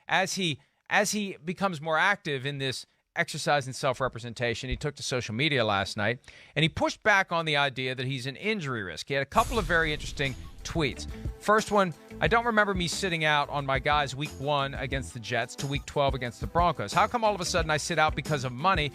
as he becomes more active in this exercise in self-representation, he took to social media last night, and he pushed back on the idea that he's an injury risk. He had a couple of very interesting tweets. First one, I don't remember me sitting out on my guys week 1 against the Jets to week 12 against the Broncos. How come all of a sudden I sit out because of money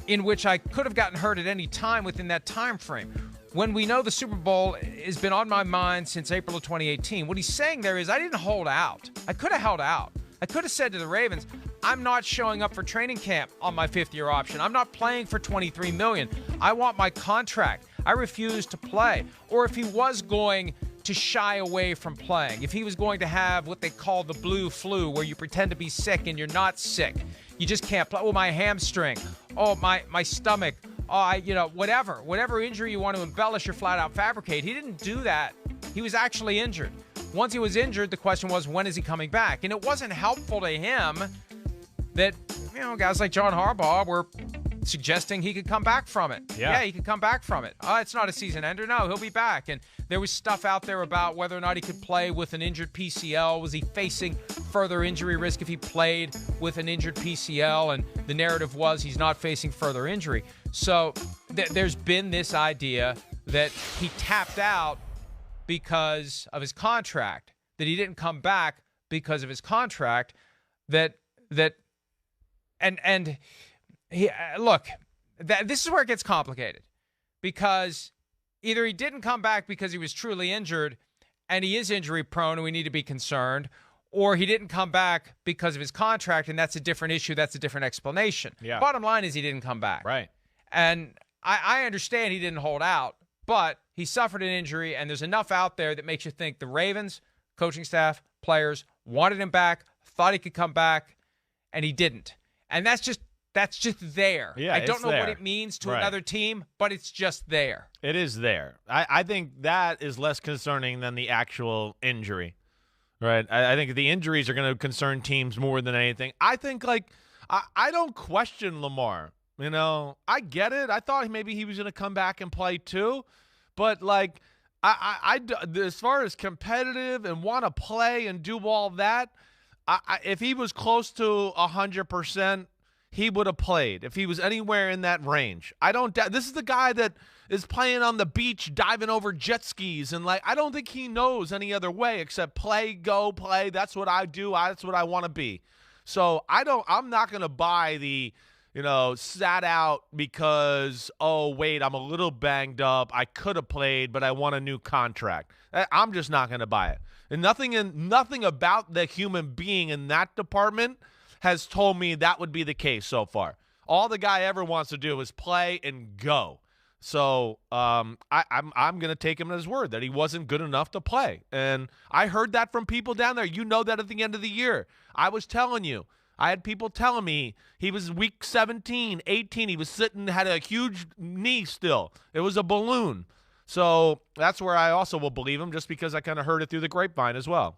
in which I could have gotten hurt at any time within that time frame? When we know the Super Bowl has been on my mind since April of 2018, what he's saying there is I didn't hold out. I could have held out. I could have said to the Ravens, I'm not showing up for training camp on my 5th-year option. I'm not playing for $23 million. I want my contract. I refuse to play. Or if he was going to shy away from playing, if he was going to have what they call the blue flu, where you pretend to be sick and you're not sick, you just can't play. Oh, my hamstring. Oh, my stomach. Oh, whatever injury you want to embellish or flat out fabricate. He didn't do that. He was actually injured. Once he was injured, the question was, when is he coming back? And it wasn't helpful to him that, guys like John Harbaugh were suggesting he could come back from it. Yeah, he could come back from it. It's not a season ender. No, he'll be back. And there was stuff out there about whether or not he could play with an injured PCL. Was he facing further injury risk if he played with an injured PCL? And the narrative was he's not facing further injury. So there's been this idea that he tapped out because of his contract, that he didn't come back because of his contract, this is where it gets complicated, because either he didn't come back because he was truly injured and he is injury prone and we need to be concerned, or he didn't come back because of his contract, and that's a different issue. That's a different explanation. Yeah. Bottom line is he didn't come back. Right. And I understand he didn't hold out, but he suffered an injury, and there's enough out there that makes you think the Ravens, coaching staff, players wanted him back, thought he could come back, and he didn't. And that's just there. Yeah, I don't know there. what it means to another team, but it's just there. It is there. I think that is less concerning than the actual injury, right? I think the injuries are going to concern teams more than anything. I think, I don't question Lamar. I get it. I thought maybe he was going to come back and play too. But, as far as competitive and want to play and do all that, if he was close to 100%, he would have played. If he was anywhere in that range. This is the guy that is playing on the beach, diving over jet skis. And, I don't think he knows any other way except play, go, play. That's what I do. That's what I want to be. So, I'm not going to buy the sat out because, wait, I'm a little banged up. I could have played, but I want a new contract. I'm just not going to buy it. And nothing about the human being in that department has told me that would be the case so far. All the guy ever wants to do is play and go. So I'm going to take him at his word that he wasn't good enough to play. And I heard that from people down there. You know that at the end of the year. I was telling you. I had people telling me he was week 17, 18. He was had a huge knee still. It was a balloon. So that's where I also will believe him, just because I kind of heard it through the grapevine as well.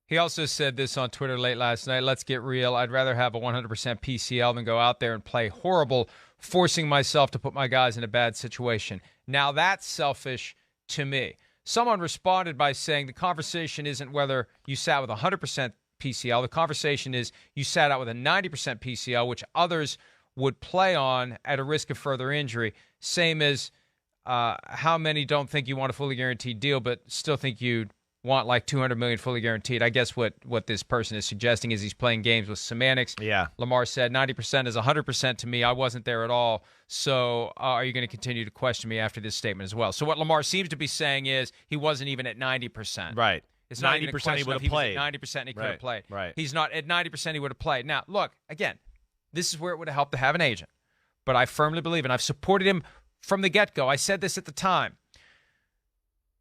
He also said this on Twitter late last night. Let's get real. I'd rather have a 100% PCL than go out there and play horrible, forcing myself to put my guys in a bad situation. Now that's selfish to me. Someone responded by saying the conversation isn't whether you sat with 100% PCL. The conversation is you sat out with a 90% PCL, which others would play on at a risk of further injury. Same as how many don't think you want a fully guaranteed deal, but still think you'd want like $200 million fully guaranteed. I guess what this person is suggesting is he's playing games with semantics. Yeah. Lamar said 90% is 100% to me. I wasn't there at all. So are you going to continue to question me after this statement as well? So what Lamar seems to be saying is he wasn't even at 90%. Right. It's not 90% he would have played. 90% and he could have played. Right. He's not at 90% he would have played. Now, look, again, this is where it would have helped to have an agent. But I firmly believe, and I've supported him from the get-go. I said this at the time.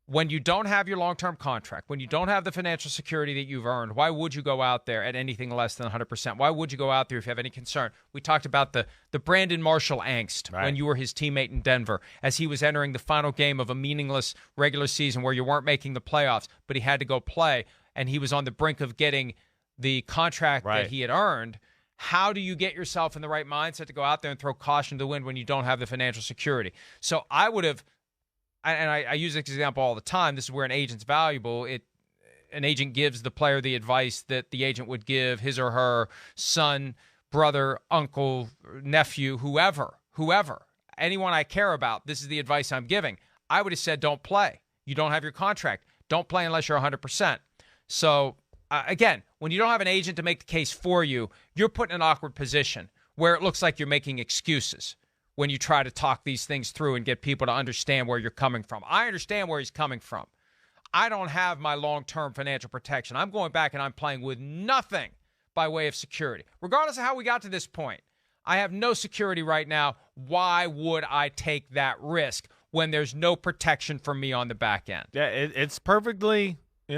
When you don't have your long-term contract, when you don't have the financial security that you've earned, why would you go out there at anything less than 100%? Why would you go out there if you have any concern? We talked about the Brandon Marshall angst when you were his teammate in Denver as he was entering the final game of a meaningless regular season where you weren't making the playoffs, but he had to go play, and he was on the brink of getting the contract that he had earned. How do you get yourself in the right mindset to go out there and throw caution to the wind when you don't have the financial security? So I would have, and I use this example all the time, this is where an agent's valuable. an agent gives the player the advice that the agent would give his or her son, brother, uncle, nephew, whoever, anyone I care about, this is the advice I'm giving. I would have said, don't play. You don't have your contract. Don't play unless you're 100%. So, again, when you don't have an agent to make the case for you, you're put in an awkward position where it looks like you're making excuses when you try to talk these things through and get people to understand where you're coming from. I understand where he's coming from. I don't have my long-term financial protection. I'm going back and I'm playing with nothing by way of security. Regardless of how we got to this point, I have no security right now. Why would I take that risk when there's no protection for me on the back end? Yeah, it's perfectly, it's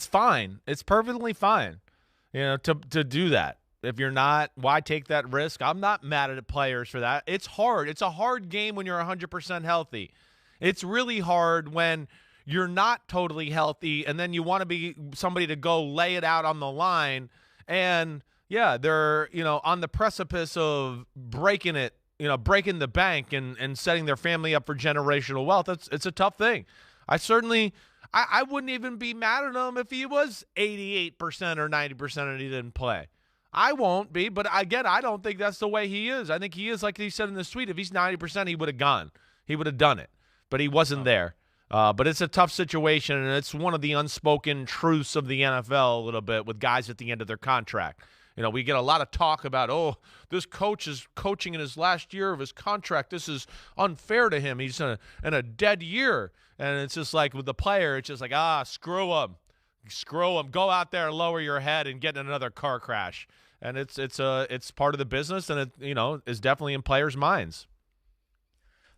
fine. It's perfectly fine, to do that. If you're not, why take that risk? I'm not mad at players for that. It's hard. It's a hard game when you're 100% healthy. It's really hard when you're not totally healthy and then you want to be somebody to go lay it out on the line. And, yeah, they're, on the precipice of breaking it, breaking the bank and setting their family up for generational wealth. It's a tough thing. I wouldn't even be mad at him if he was 88% or 90% and he didn't play. I won't be, but again, I don't think that's the way he is. I think he is, like he said in the tweet, if he's 90%, he would have gone. He would have done it, but he wasn't there. But it's a tough situation, and it's one of the unspoken truths of the NFL a little bit with guys at the end of their contract. We get a lot of talk about, this coach is coaching in his last year of his contract. This is unfair to him. He's in a dead year. And it's just like with the player, it's just like, screw him. Screw him. Go out there, lower your head, and get in another car crash. And it's part of the business, and it is definitely in players' minds.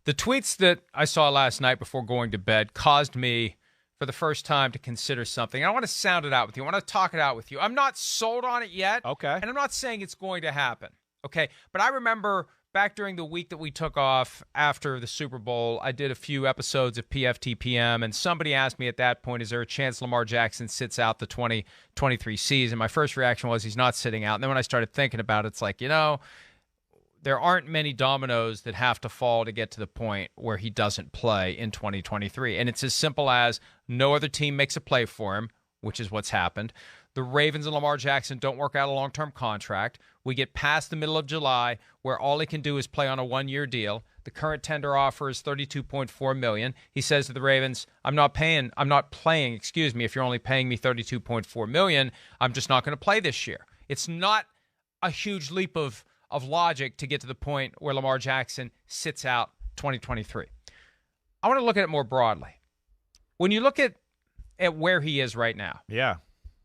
The tweets that I saw last night before going to bed caused me, for the first time, to consider something. I want to sound it out with you. I want to talk it out with you. I'm not sold on it yet. Okay. And I'm not saying it's going to happen. Okay. But I remember back during the week that we took off after the Super Bowl, I did a few episodes of PFTPM, and somebody asked me at that point, is there a chance Lamar Jackson sits out the 2023 season? My first reaction was he's not sitting out. And then when I started thinking about it, it's like, there aren't many dominoes that have to fall to get to the point where he doesn't play in 2023. And it's as simple as no other team makes a play for him, which is what's happened. The Ravens and Lamar Jackson don't work out a long-term contract. We get past the middle of July where all he can do is play on a one-year deal. The current tender offer is $32.4 million. He says to the Ravens, I'm not playing, if you're only paying me $32.4 million, I'm just not going to play this year. It's not a huge leap of logic to get to the point where Lamar Jackson sits out 2023. I want to look at it more broadly. When you look at where he is right now, yeah.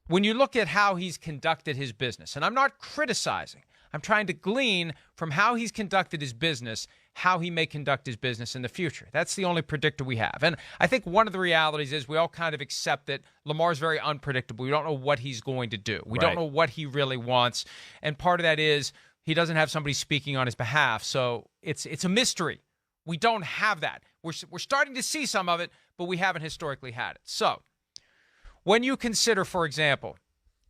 When you look at how he's conducted his business, and I'm not criticizing, I'm trying to glean from how he's conducted his business, how he may conduct his business in the future. That's the only predictor we have. And I think one of the realities is we all kind of accept that Lamar's very unpredictable. We don't know what he's going to do. We don't know what he really wants. And part of that is he doesn't have somebody speaking on his behalf. So it's a mystery. We don't have that. We're starting to see some of it, but we haven't historically had it. So when you consider, for example,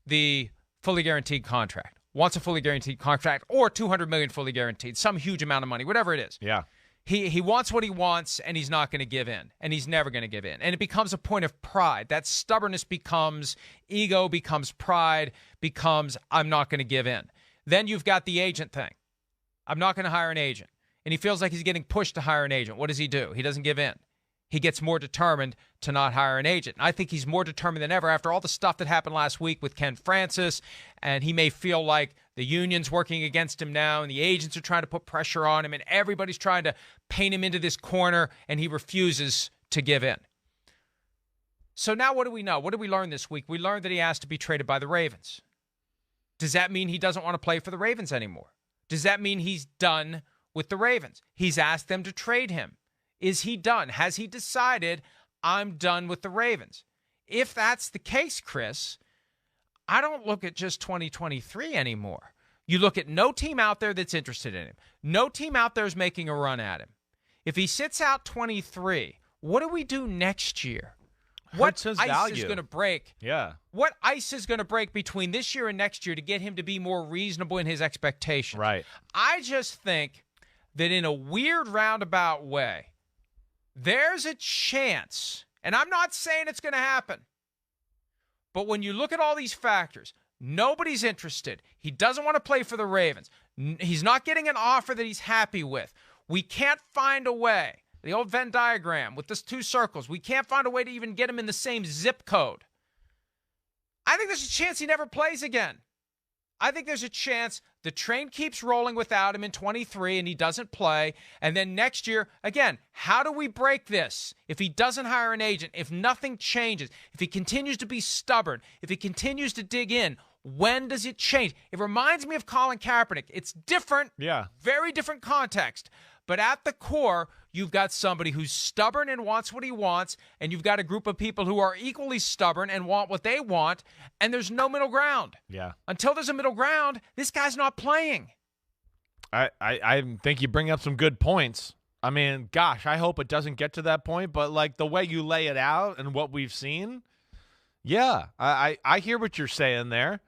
the fully guaranteed contract, wants a fully guaranteed contract or $200 million fully guaranteed, some huge amount of money, whatever it is. Yeah. He wants what he wants, and he's not going to give in, and he's never going to give in. And it becomes a point of pride. That stubbornness becomes ego, becomes pride, becomes I'm not going to give in. Then you've got the agent thing. I'm not going to hire an agent. And he feels like he's getting pushed to hire an agent. What does he do? He doesn't give in. He gets more determined to not hire an agent. And I think he's more determined than ever after all the stuff that happened last week with Ken Francis. And he may feel like the union's working against him now and the agents are trying to put pressure on him and everybody's trying to paint him into this corner, and he refuses to give in. So now what do we know? What did we learn this week? We learned that he asked to be traded by the Ravens. Does that mean he doesn't want to play for the Ravens anymore? Does that mean he's done with the Ravens? He's asked them to trade him. Is he done? Has he decided, I'm done with the Ravens? If that's the case, Chris, I don't look at just 2023 anymore. You look at no team out there that's interested in him. No team out there is making a run at him. If he sits out 23, what do we do next year? What ice is going to break? Yeah. What ice is going to break between this year and next year to get him to be more reasonable in his expectations? Right. I just think that in a weird roundabout way, there's a chance, And I'm not saying it's going to happen. But when you look at all these factors, nobody's interested. He doesn't want to play for the Ravens. He's not getting an offer that he's happy with. We can't find a way. The old Venn diagram with these two circles. We can't find a way to even get him in the same zip code. I think there's a chance he never plays again. I think there's a chance the train keeps rolling without him in 23 and he doesn't play. And then next year, again, how do we break this? If he doesn't hire an agent, if nothing changes, if he continues to be stubborn, if he continues to dig in, when does it change? It reminds me of Colin Kaepernick. It's different. Yeah. Very different context. But at the core, you've got somebody who's stubborn and wants what he wants, and you've got a group of people who are equally stubborn and want what they want, and there's no middle ground. Yeah. Until there's a middle ground, this guy's not playing. I think you bring up some good points. I mean, gosh, I hope it doesn't get to that point, but like the way you lay it out and what we've seen, yeah, I hear what you're saying there.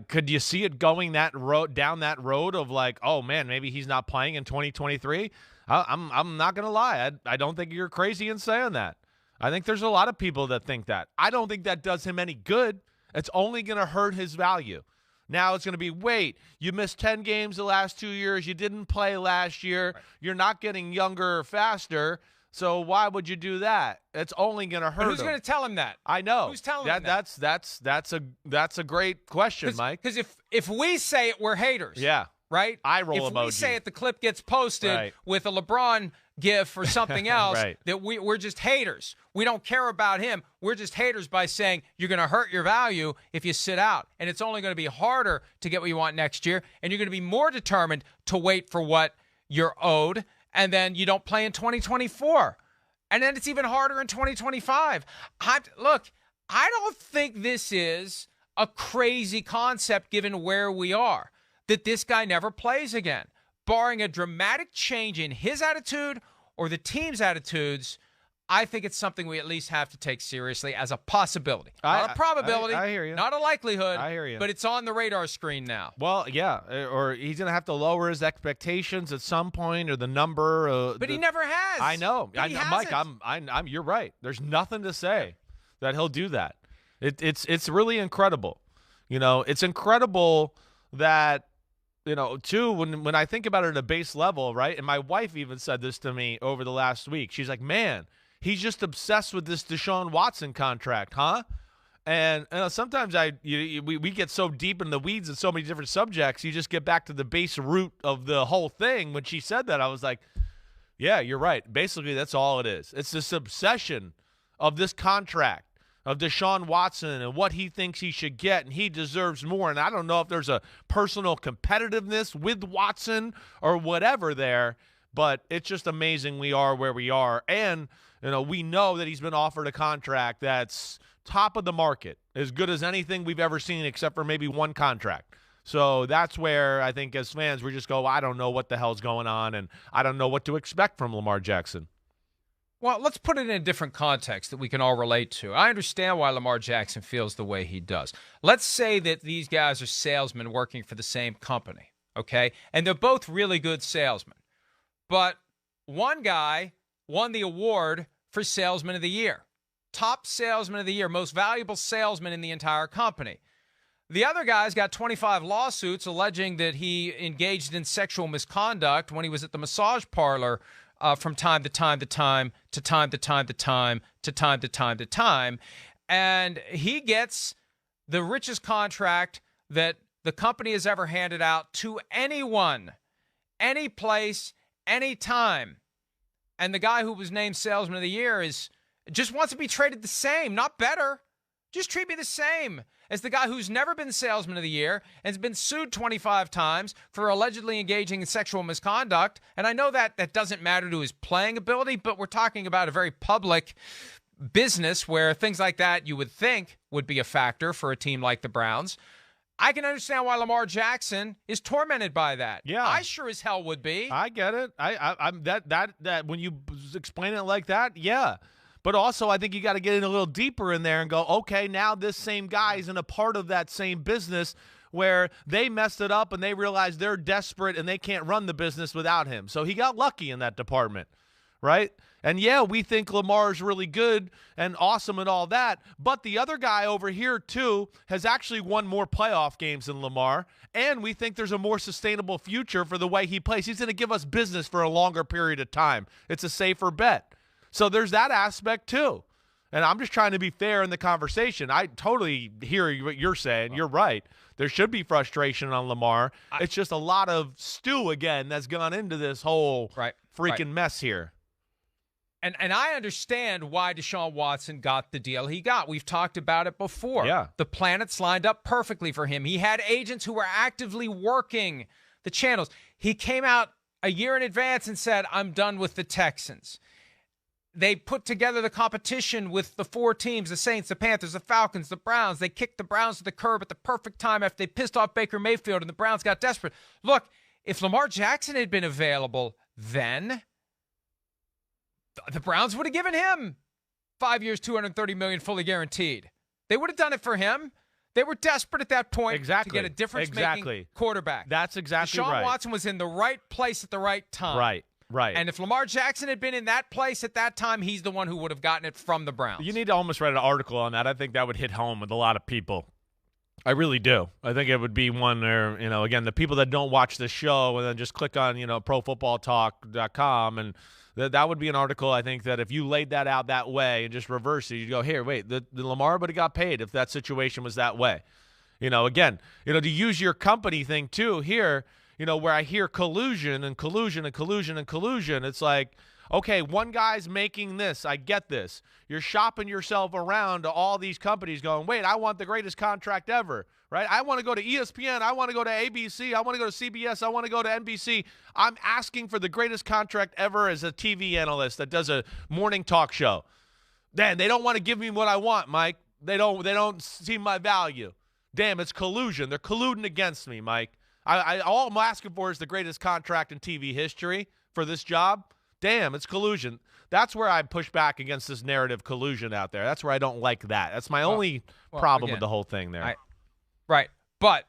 Could you see it going down that road of like, oh man, maybe he's not playing in 2023? I'm not gonna lie, I don't think you're crazy in saying that. I think there's a lot of people that think that. I don't think that does him any good. It's only gonna hurt his value. Now it's gonna be, wait, you missed 10 games the last 2 years, you didn't play last year, right. You're not getting younger or faster. So why would you do that? It's only going to hurt him. Who's going to tell him that? I know. Who's telling him that? That's a great question, Mike. Because if we say it, we're haters. Yeah. Right? I roll emoji. If we say it, the clip gets posted with a LeBron gif or something else, that we're just haters. We don't care about him. We're just haters by saying you're going to hurt your value if you sit out. And it's only going to be harder to get what you want next year. And you're going to be more determined to wait for what you're owed. And then you don't play in 2024. And then it's even harder in 2025. Look, I don't think this is a crazy concept given where we are, that this guy never plays again. Barring a dramatic change in his attitude or the team's attitudes, I think it's something we at least have to take seriously as a possibility. Not a probability. I hear you. Not a likelihood. I hear you. But it's on the radar screen now. Well, yeah. Or he's going to have to lower his expectations at some point, or the number. But he never has. I know. Mike, hasn't. You're right. There's nothing to say that he'll do that. It's really incredible. You know, it's incredible that, you know, too, when I think about it at a base level, right? And my wife even said this to me over the last week. She's like, man, he's just obsessed with this Deshaun Watson contract, huh? And sometimes we get so deep in the weeds in so many different subjects, you just get back to the base root of the whole thing. When she said that, I was like, yeah, you're right. Basically, that's all it is. It's this obsession of this contract, of Deshaun Watson and what he thinks he should get, and he deserves more. And I don't know if there's a personal competitiveness with Watson or whatever there, but it's just amazing we are where we are. And, you know, we know that he's been offered a contract that's top of the market, as good as anything we've ever seen except for maybe one contract. So that's where I think as fans we just go, I don't know what the hell's going on, and I don't know what to expect from Lamar Jackson. Well, let's put it in a different context that we can all relate to. I understand why Lamar Jackson feels the way he does. Let's say that these guys are salesmen working for the same company, okay? And they're both really good salesmen. But one guy won the award for Salesman of the Year. Top Salesman of the Year, most valuable salesman in the entire company. The other guy's got 25 lawsuits alleging that he engaged in sexual misconduct when he was at the massage parlor from time to time to time to time to time to time to time to time to time. And he gets the richest contract that the company has ever handed out to anyone, any place, any time. And the guy who was named Salesman of the Year just wants to be treated the same, not better. Just treat me the same as the guy who's never been Salesman of the Year and has been sued 25 times for allegedly engaging in sexual misconduct. And I know that doesn't matter to his playing ability, but we're talking about a very public business where things like that you would think would be a factor for a team like the Browns. I can understand why Lamar Jackson is tormented by that. Yeah, I sure as hell would be. I get it. I'm that when you explain it like that, yeah. But also, I think you got to get in a little deeper in there and go, okay, now this same guy is in a part of that same business where they messed it up and they realize they're desperate and they can't run the business without him. So he got lucky in that department, right? And yeah, we think Lamar's really good and awesome and all that, but the other guy over here too has actually won more playoff games than Lamar, and we think there's a more sustainable future for the way he plays. He's going to give us business for a longer period of time. It's a safer bet. So there's that aspect too. And I'm just trying to be fair in the conversation. I totally hear what you're saying. You're right. There should be frustration on Lamar. It's just a lot of stew, again, that's gone into this whole freaking mess here. And I understand why Deshaun Watson got the deal he got. We've talked about it before. Yeah. The planets lined up perfectly for him. He had agents who were actively working the channels. He came out a year in advance and said, I'm done with the Texans. They put together the competition with the 4 teams, the Saints, the Panthers, the Falcons, the Browns. They kicked the Browns to the curb at the perfect time after they pissed off Baker Mayfield and the Browns got desperate. Look, if Lamar Jackson had been available then, the Browns would have given him 5 years, $230 million fully guaranteed. They would have done it for him. They were desperate at that point to get a difference-making quarterback. That's exactly Deshaun right. Watson was in the right place at the right time. Right. And if Lamar Jackson had been in that place at that time, he's the one who would have gotten it from the Browns. You need to almost write an article on that. I think that would hit home with a lot of people. I really do. I think it would be one where, again, the people that don't watch the show and then just click on, profootballtalk.com, and that would be an article, I think, that if you laid that out that way and just reverse it, you'd go, here, wait, the Lamar would have got paid if that situation was that way. Again, to use your company thing too here, where I hear collusion, it's like, okay, one guy's making this. I get this. You're shopping yourself around to all these companies going, wait, I want the greatest contract ever, right? I want to go to ESPN. I want to go to ABC. I want to go to CBS. I want to go to NBC. I'm asking for the greatest contract ever as a TV analyst that does a morning talk show. Then they don't want to give me what I want, Mike. They don't see my value. Damn, it's collusion. They're colluding against me, Mike. All I'm asking for is the greatest contract in TV history for this job. Damn, it's collusion. That's where I push back against this narrative collusion out there. That's where I don't like that. That's my only problem with the whole thing there. Right. But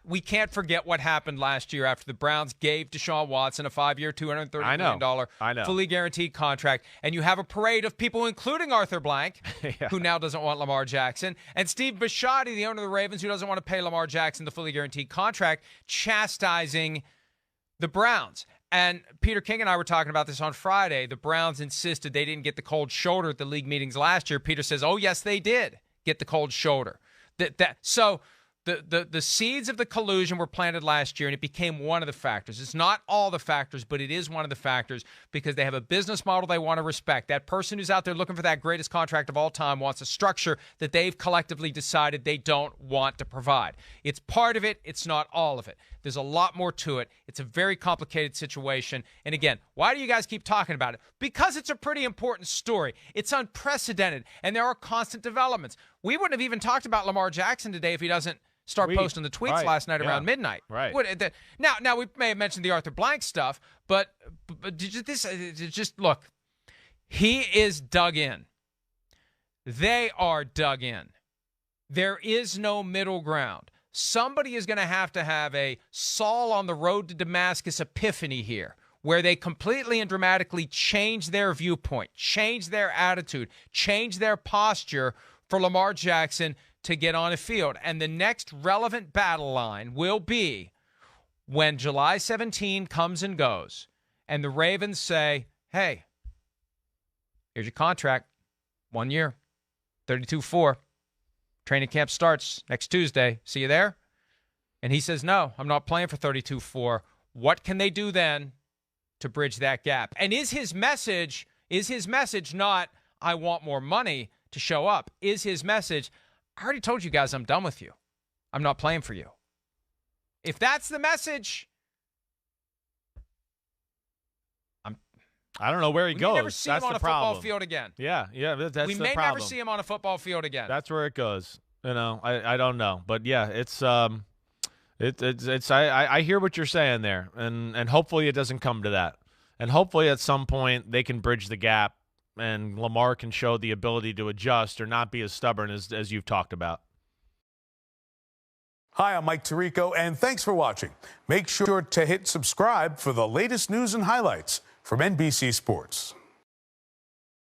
we can't forget what happened last year after the Browns gave Deshaun Watson a 5-year, $230 million fully guaranteed contract. And you have a parade of people, including Arthur Blank, who now doesn't want Lamar Jackson, and Steve Bisciotti, the owner of the Ravens, who doesn't want to pay Lamar Jackson the fully guaranteed contract, chastising the Browns. And Peter King and I were talking about this on Friday. The Browns insisted they didn't get the cold shoulder at the league meetings last year. Peter says, oh, yes, they did get the cold shoulder. So the seeds of the collusion were planted last year, and it became one of the factors. It's not all the factors, but it is one of the factors because they have a business model they want to respect. That person who's out there looking for that greatest contract of all time wants a structure that they've collectively decided they don't want to provide. It's part of it. It's not all of it. There's a lot more to it. It's a very complicated situation. And again, why do you guys keep talking about it? Because it's a pretty important story. It's unprecedented, and there are constant developments. We wouldn't have even talked about Lamar Jackson today if he doesn't start posting the tweets last night around midnight. Right. Now we may have mentioned the Arthur Blank stuff, but just look, he is dug in. They are dug in. There is no middle ground. Somebody is going to have a Saul on the road to Damascus epiphany here, where they completely and dramatically change their viewpoint, change their attitude, change their posture for Lamar Jackson to get on a field. And the next relevant battle line will be when July 17 comes and goes and the Ravens say, hey, here's your contract, 1 year, 32-4. Training camp starts next Tuesday. See you there? And he says, no, I'm not playing for 32-4. What can they do then to bridge that gap? And is his message not, I want more money to show up? Is his message, I already told you guys I'm done with you. I'm not playing for you. If that's the message, I don't know where he goes. We may never see him on a football field again. Yeah, that's the problem. We may never see him on a football field again. That's where it goes. I don't know, but yeah, I hear what you're saying there, and hopefully it doesn't come to that, and hopefully at some point they can bridge the gap, and Lamar can show the ability to adjust or not be as stubborn as you've talked about. Hi, I'm Mike Tirico, and thanks for watching. Make sure to hit subscribe for the latest news and highlights from NBC Sports.